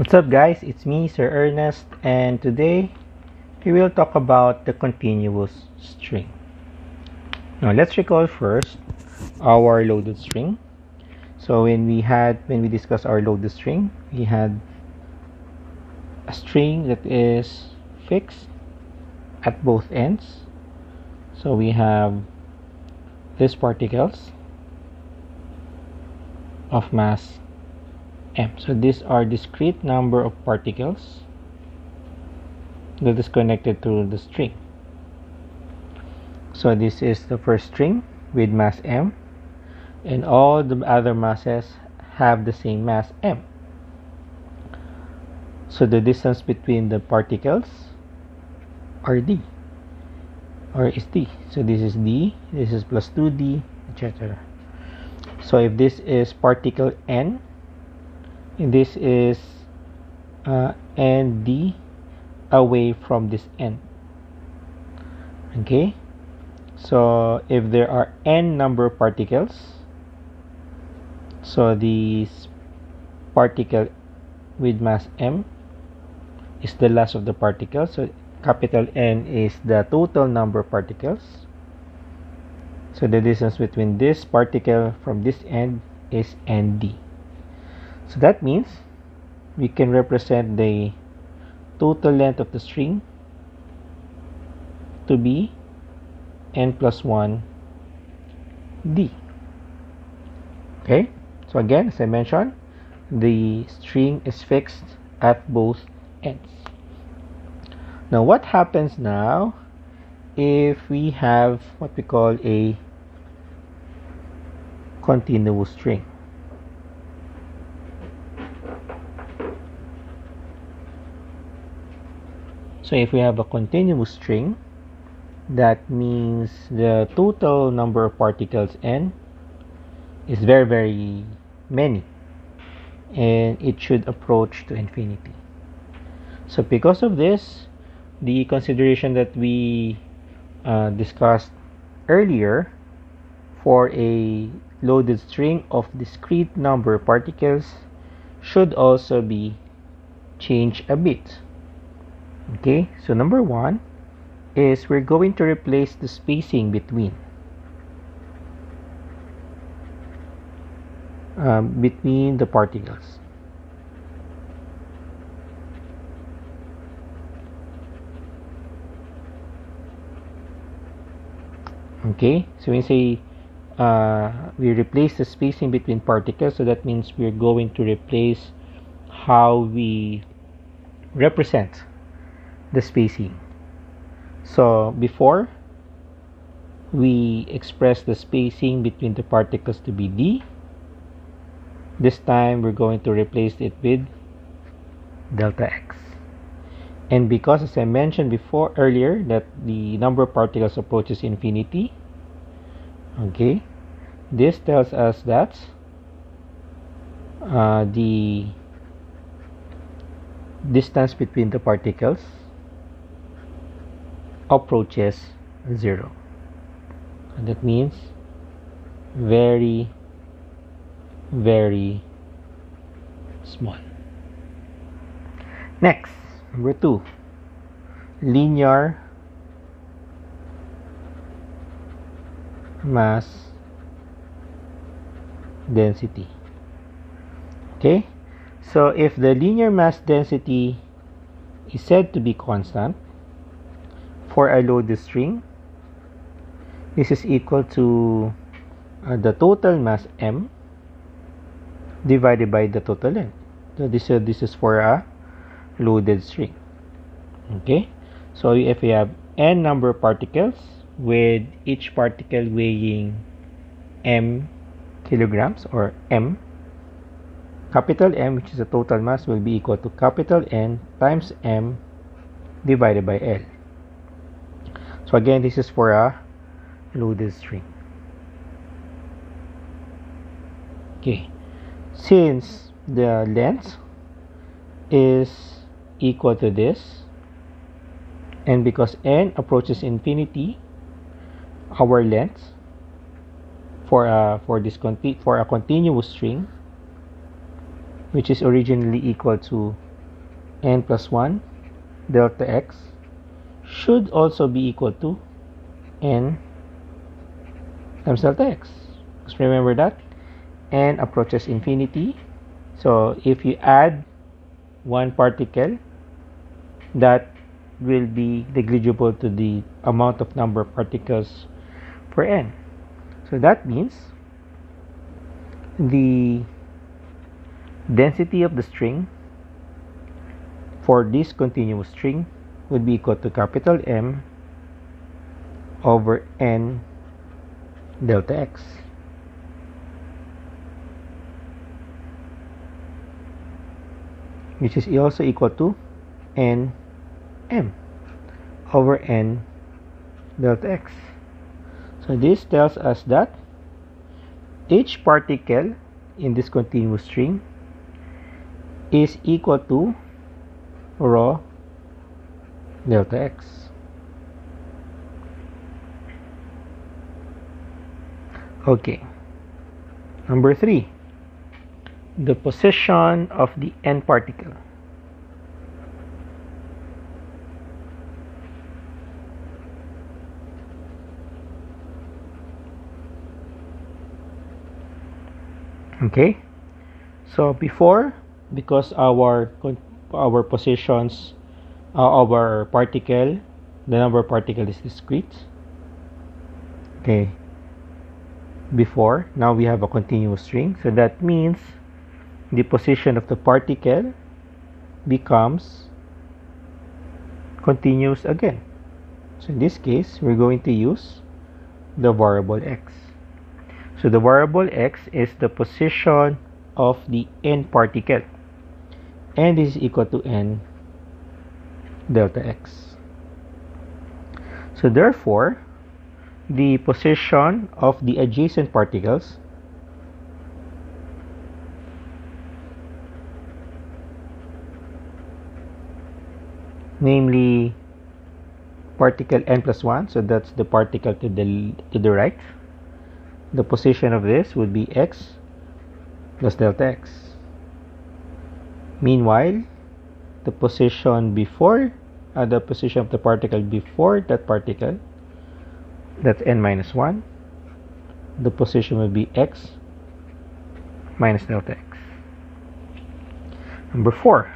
What's up guys, it's me Sir Ernest, and today we will talk about the continuous string. Now let's recall first our loaded string. So when we discussed our loaded string, we had a string that is fixed at both ends. So we have these particles of mass m. So these are discrete number of particles that is connected to the string. So this is the first string with mass m, and all the other masses have the same mass m. So the distance between the particles are d, or is d. So this is d, this is plus 2d, etc. So if this is particle n, this is nd away from this end. Okay, so if there are n number of particles, so this particle with mass m is the last of the particles. So capital N is the total number of particles. So the distance between this particle from this end is nd. So that means we can represent the total length of the string to be n plus 1 d. Okay, so again, as I mentioned, the string is fixed at both ends. Now what happens now if we have what we call a continuous string? So if we have a continuous string, that means the total number of particles n is very many, and it should approach to infinity. So because of this, the consideration that we discussed earlier for a loaded string of discrete number of particles should also be changed a bit. Okay, so number one is we're going to replace the spacing between the particles. Okay, so when we say we replace the spacing between particles, so that means we're going to replace how we represent the spacing. So before, we express the spacing between the particles to be d. This time we're going to replace it with delta x. And because, as I mentioned earlier, that the number of particles approaches infinity, okay, this tells us that the distance between the particles approaches 0. And that means very small. Next, number 2, linear mass density. Okay, so if the linear mass density is said to be constant for a loaded string, this is equal to the total mass m divided by the total length. So this is for a loaded string. Okay, so if we have n number of particles with each particle weighing m kilograms, or m, capital M, which is the total mass, will be equal to capital N times m divided by L. So again, this is for a loaded string. Okay, since the length is equal to this, and because n approaches infinity, our length for a continuous string, which is originally equal to n plus 1 delta x should also be equal to n times delta x. Just remember that n approaches infinity. So if you add one particle, that will be negligible to the amount of number of particles per n. So that means the density of the string for this continuous string would be equal to capital M over n delta x. Which is also equal to n m over n delta x. So this tells us that each particle in this continuous string is equal to rho delta x. Okay. Number 3. The position of the n particle. Okay, so before, because our positions, our particle, the number of particle is discrete. Okay, before, now we have a continuous string, so that means the position of the particle becomes continuous again. So in this case, we're going to use the variable x. So the variable x is the position of the n particle, and this is equal to n delta x. So therefore, the position of the adjacent particles namely particle n plus 1, so that's the particle to the right. The position of this would be x plus delta x. Meanwhile, the position before, the position of the particle before that particle, that's n minus 1. The position will be x minus delta x. Number 4,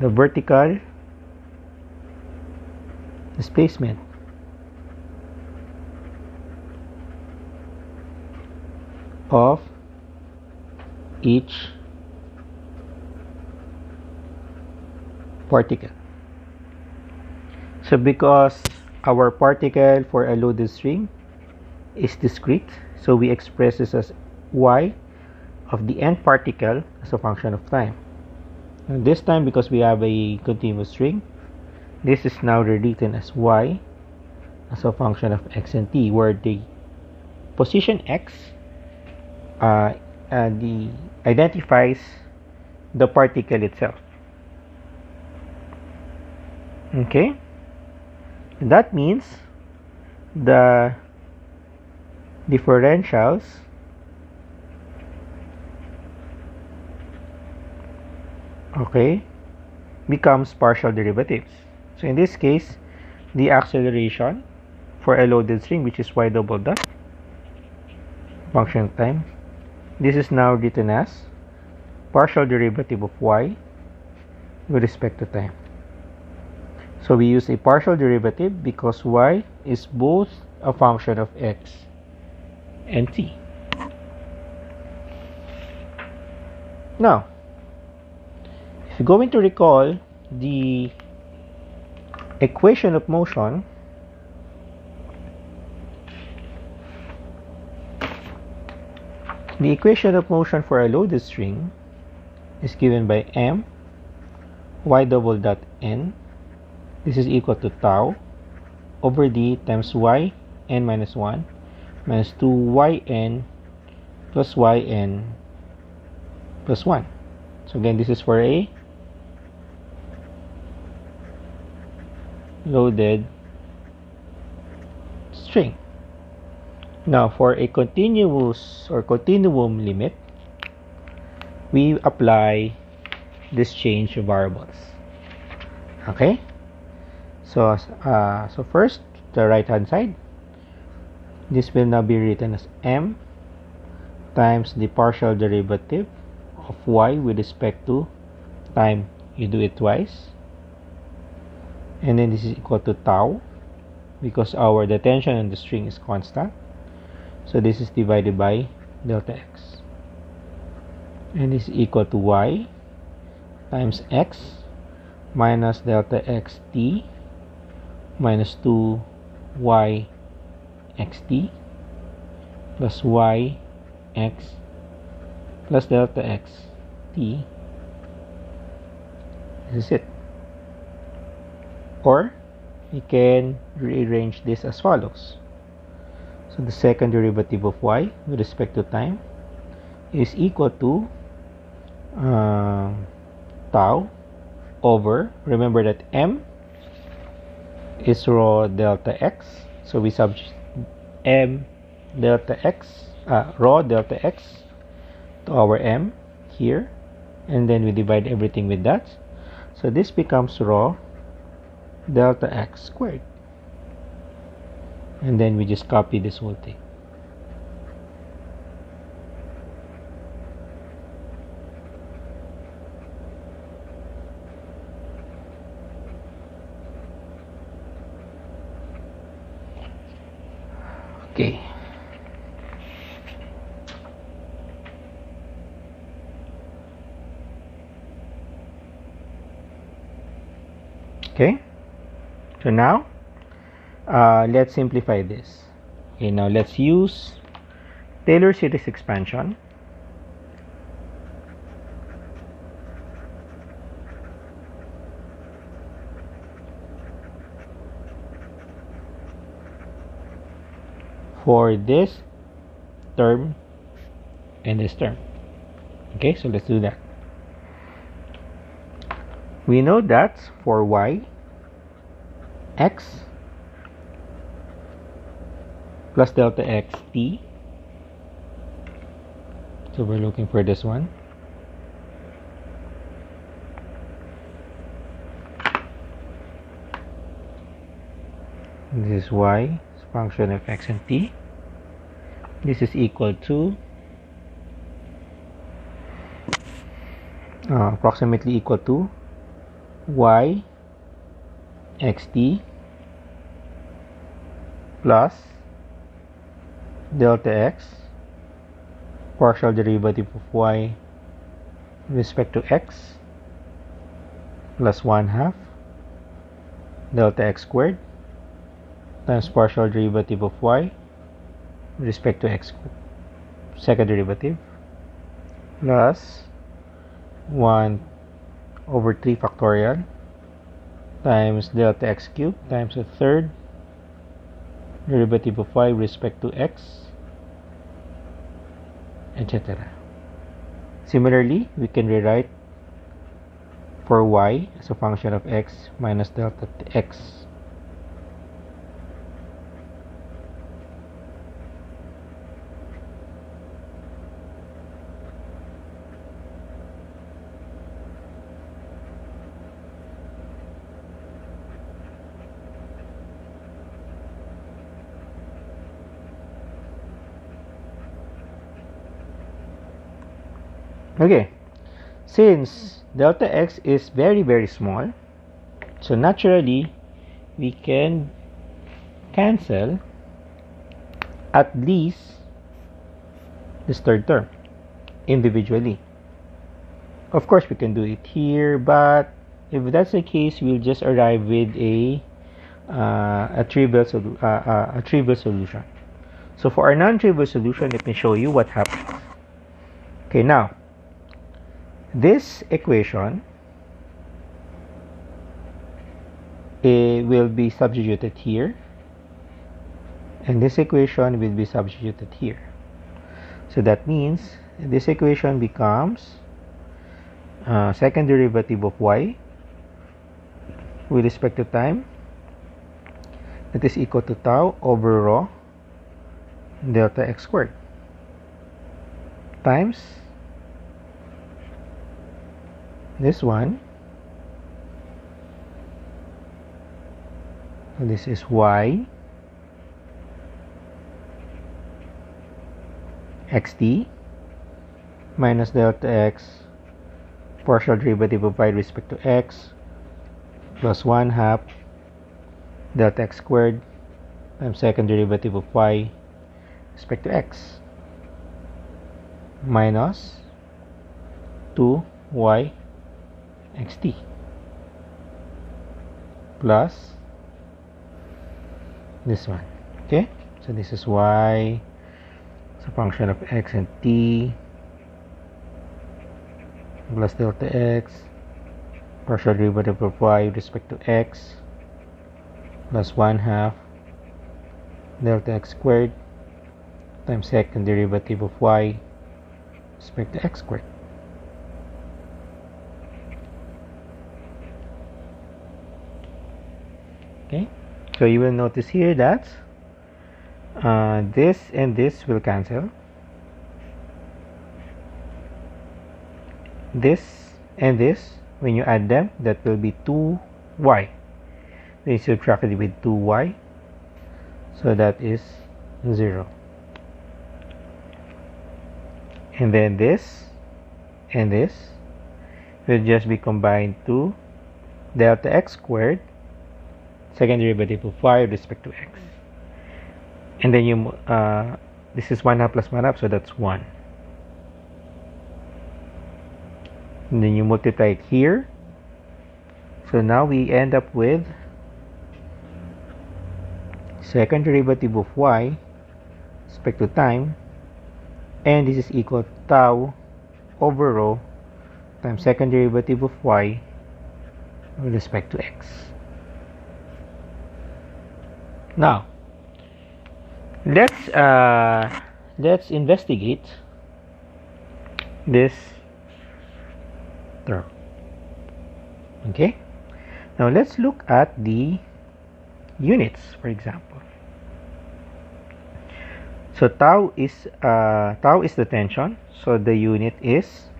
the vertical displacement of each particle. So because our particle for a loaded string is discrete, so we express this as y of the n particle as a function of time. And this time, because we have a continuous string, this is now rewritten as y as a function of x and t, where the position x identifies the particle itself. Okay, that means the differentials becomes partial derivatives. So in this case, the acceleration for a loaded string, which is y double dot function of time, this is now written as partial derivative of y with respect to time. So we use a partial derivative because y is both a function of x and t. Now, if you're going to recall the equation of motion, the equation of motion for a loaded string is given by m y double dot n. This is equal to tau over d times y n minus 1 minus 2yn plus yn plus 1. So again, this is for a loaded string. Now, for a continuous or continuum limit, we apply this change of variables. Okay, so first, the right hand side, this will now be written as m times the partial derivative of y with respect to time. You do it twice, and then this is equal to tau, because the tension on the string is constant, so this is divided by delta x, and this is equal to y times x minus delta x t minus 2y xt plus y x plus delta x t. This is it. Or we can rearrange this as follows. So the second derivative of y with respect to time is equal to tau over, remember that m is rho delta x, so we substitute m delta x, rho delta x to our m here, and then we divide everything with that, so this becomes rho delta x squared, and then we just copy this whole thing. Okay. Okay. So now, let's simplify this. Okay, now let's use Taylor series expansion. For this term and this term. Okay, so let's do that. We know that for y, x plus delta x t, so we're looking for this one, this is y, function of x and t. This is equal to approximately equal to y xt plus delta x, partial derivative of y with respect to x, plus 1/2 delta x squared times partial derivative of y with respect to x, second derivative, plus 1/3 factorial times delta x cubed times a third derivative of y with respect to x, etc. Similarly, we can rewrite for y as a function of x minus delta x. Okay, since delta x is very small, so naturally we can cancel at least this third term individually. Of course we can do it here, but if that's the case, we'll just arrive with a trivial solution. So for our non-trivial solution, let me show you what happens. Okay, now this equation will be substituted here, and this equation will be substituted here. So that means this equation becomes second derivative of y with respect to time, that is equal to tau over rho delta x squared times this one. So this is y xt minus delta x partial derivative of y with respect to x plus 1/2 delta x squared times second derivative of y with respect to x minus 2y xt plus this one. Okay, so this is y as a function of x and t plus delta x partial derivative of y with respect to x plus 1/2 delta x squared times second derivative of y with respect to x squared. Okay, so you will notice here that this and this will cancel. This and this, when you add them, that will be 2y. Then you subtract it with 2y, so that is 0. And then this and this will just be combined to delta x squared second derivative of y with respect to x. And then you this is 1/2 plus 1/2, so that's 1. And then you multiply it here. So now we end up with second derivative of y with respect to time, and this is equal to tau over rho times second derivative of y with respect to x. Now let's investigate this term. Okay, now let's look at the units, for example. So tau is the tension, so the unit is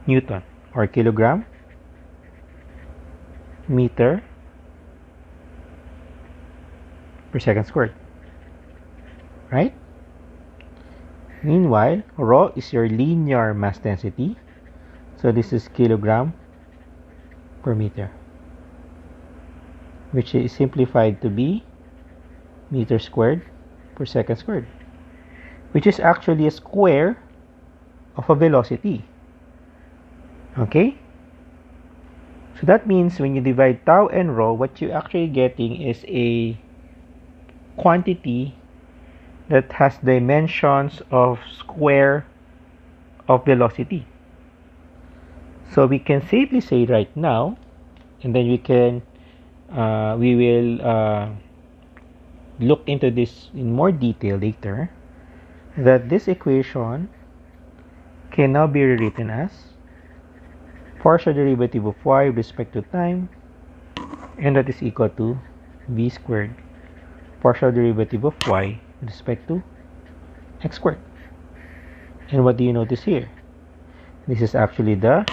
Newton or kilogram meter per second squared, right? Meanwhile, rho is your linear mass density, so this is kilogram per meter, which is simplified to be meter squared per second squared, which is actually a square of a velocity. Okay, so that means when you divide tau and rho, what you're actually getting is a quantity that has dimensions of square of velocity. So we can safely say right now, and then we will look into this in more detail later, that this equation can now be rewritten as partial derivative of y with respect to time, and that is equal to v squared partial derivative of y with respect to x squared. And what do you notice here? This is actually the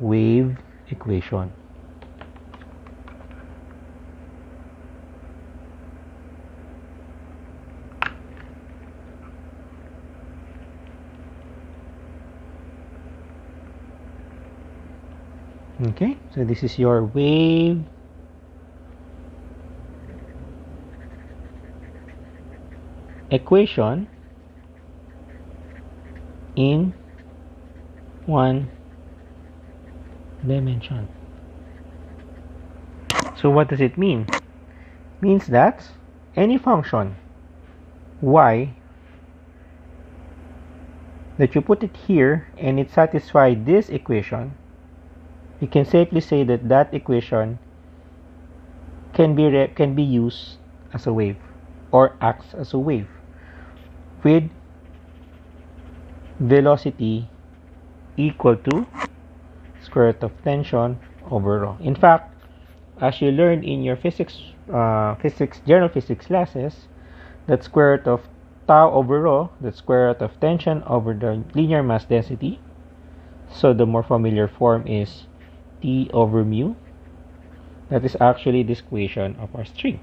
wave equation. Okay, so this is your wave equation in one dimension. So what does it mean? It means that any function y that you put it here and it satisfies this equation, you can safely say that that equation can be used as a wave or acts as a wave with velocity equal to square root of tension over rho. In fact, as you learned in your general physics classes, that square root of tau over rho, the square root of tension over the linear mass density. So the more familiar form is T over mu. That is actually this equation of our string.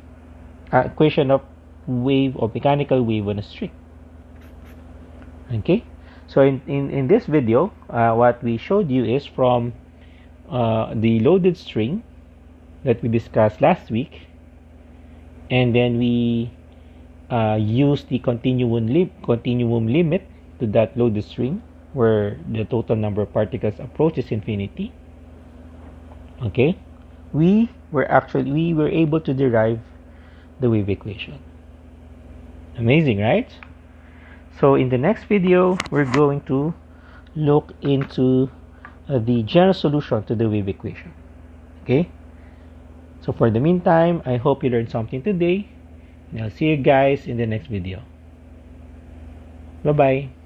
Equation of wave or mechanical wave on a string. Okay, so in this video, what we showed you is from the loaded string that we discussed last week, and then we use the continuum limit to that loaded string where the total number of particles approaches infinity. Okay, we were able to derive the wave equation. Amazing, right? So in the next video, we're going to look into the general solution to the wave equation. Okay, so for the meantime, I hope you learned something today, and I'll see you guys in the next video. Bye bye.